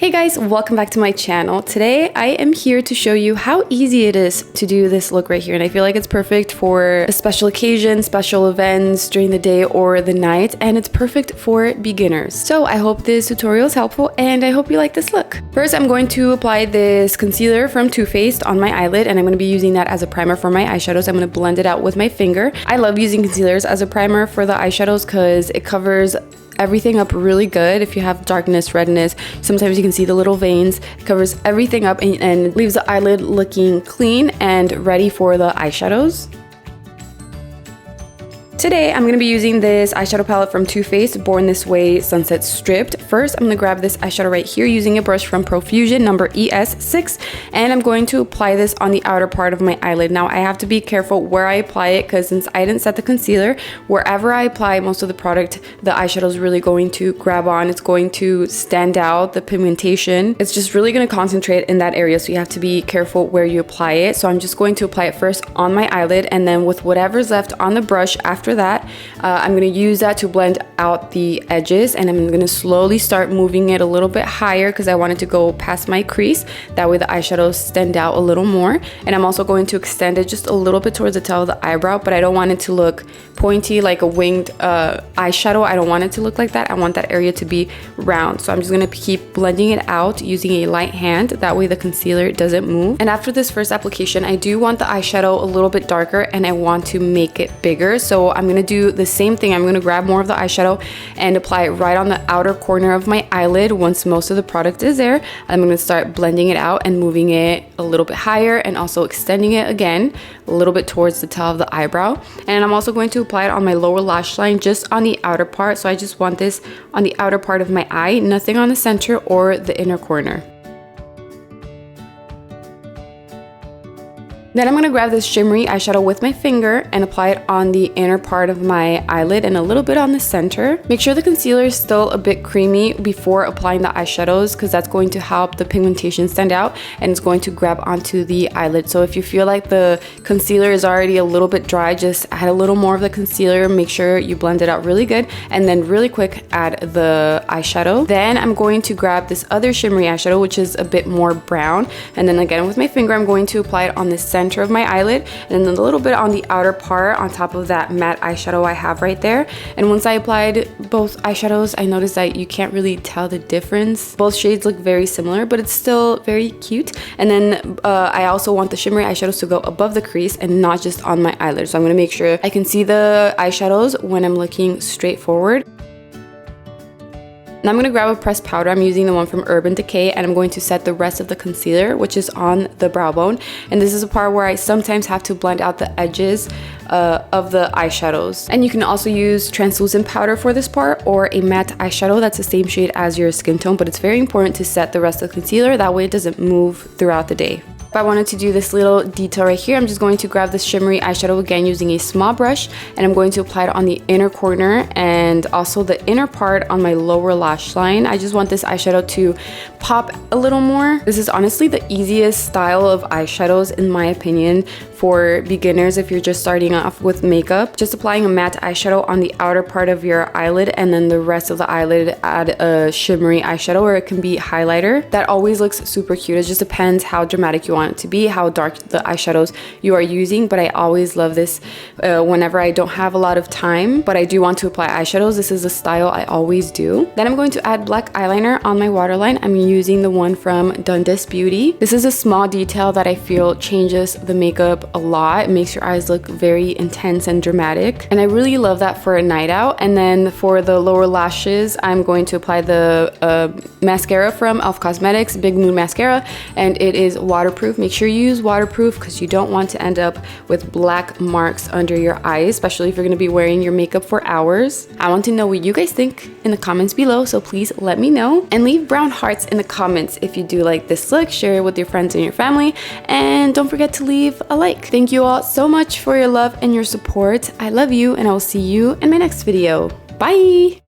Hey guys, welcome back to my channel. Today I am here to show you how easy it is to do this look right here, and I feel like it's perfect for a special occasion, special events during the day or the night, and it's perfect for beginners. So I hope this tutorial is helpful and I hope you like this look. First, I'm going to apply this concealer from Too Faced on my eyelid, and I'm going to be using that as a primer for my eyeshadows. I'm going to blend it out with my finger. I love using concealers as a primer for the eyeshadows because it covers everything up really good. If you have darkness, redness, sometimes you can see the little veins. It covers everything up and leaves the eyelid looking clean and ready for the eyeshadows. Today, I'm going to be using this eyeshadow palette from Too Faced, Born This Way Sunset Stripped. First, I'm going to grab this eyeshadow right here using a brush from Profusion number ES6, and I'm going to apply this on the outer part of my eyelid. Now, I have to be careful where I apply it because since I didn't set the concealer, wherever I apply most of the product, the eyeshadow is really going to grab on. It's going to stand out, the pigmentation. It's just really going to concentrate in that area, so you have to be careful where you apply it. So I'm just going to apply it first on my eyelid, and then with whatever's left on the brush after that, I'm going to use that to blend out the edges, and I'm going to slowly start moving it a little bit higher because I want it to go past my crease. That way the eyeshadows stand out a little more, and I'm also going to extend it just a little bit towards the tail of the eyebrow, but I don't want it to look pointy like a winged eyeshadow. I don't want it to look like that. I want that area to be round, so I'm just going to keep blending it out using a light hand. That way the concealer doesn't move. And after this first application, I do want the eyeshadow a little bit darker and I want to make it bigger, so I'm going to do the same thing. I'm going to grab more of the eyeshadow and apply it right on the outer corner of my eyelid. Once most of the product is there, I'm going to start blending it out and moving it a little bit higher and also extending it again a little bit towards the tail of the eyebrow. And I'm also going to apply it on my lower lash line, just on the outer part. So I just want this on the outer part of my eye, nothing on the center or the inner corner. Then I'm going to grab this shimmery eyeshadow with my finger and apply it on the inner part of my eyelid and a little bit on the center. Make sure the concealer is still a bit creamy before applying the eyeshadows because that's going to help the pigmentation stand out and it's going to grab onto the eyelid. So if you feel like the concealer is already a little bit dry, just add a little more of the concealer. Make sure you blend it out really good and then really quick add the eyeshadow. Then I'm going to grab this other shimmery eyeshadow, which is a bit more brown, and then again with my finger I'm going to apply it on the center of my eyelid and then a little bit on the outer part on top of that matte eyeshadow I have right there. And once I applied both eyeshadows, I noticed that you can't really tell the difference. Both shades look very similar, but it's still very cute. And then I also want the shimmery eyeshadows to go above the crease and not just on my eyelid. So I'm going to make sure I can see the eyeshadows when I'm looking straight forward. Now I'm going to grab a pressed powder. I'm using the one from Urban Decay, and I'm going to set the rest of the concealer, which is on the brow bone. And this is a part where I sometimes have to blend out the edges of the eyeshadows. And you can also use translucent powder for this part or a matte eyeshadow that's the same shade as your skin tone, but it's very important to set the rest of the concealer. That way it doesn't move throughout the day. If I wanted to do this little detail right here, I'm just going to grab this shimmery eyeshadow again using a small brush, and I'm going to apply it on the inner corner and also the inner part on my lower lash line. I just want this eyeshadow to pop a little more. This is honestly the easiest style of eyeshadows in my opinion for beginners if you're just starting off with makeup. Just applying a matte eyeshadow on the outer part of your eyelid and then the rest of the eyelid add a shimmery eyeshadow, or it can be highlighter. That always looks super cute. It just depends how dramatic you want it to be, how dark the eyeshadows you are using, but I always love this whenever I don't have a lot of time but I do want to apply eyeshadows. This is the style I always do. Then I'm going to add black eyeliner on my waterline. I'm using the one from Dundas Beauty. This is a small detail that I feel changes the makeup a lot. It makes your eyes look very intense and dramatic, and I really love that for a night out. And then for the lower lashes, I'm going to apply the mascara from e.l.f. Cosmetics, Big Moon Mascara, and it is waterproof. Make sure you use waterproof because you don't want to end up with black marks under your eyes, especially if you're going to be wearing your makeup for hours. I want to know what you guys think in the comments below, so please let me know and leave brown hearts in the comments if you do like this look. Share it with your friends and your family, and don't forget to leave a like. Thank you all so much for your love and your support. I love you, and I will see you in my next video. Bye!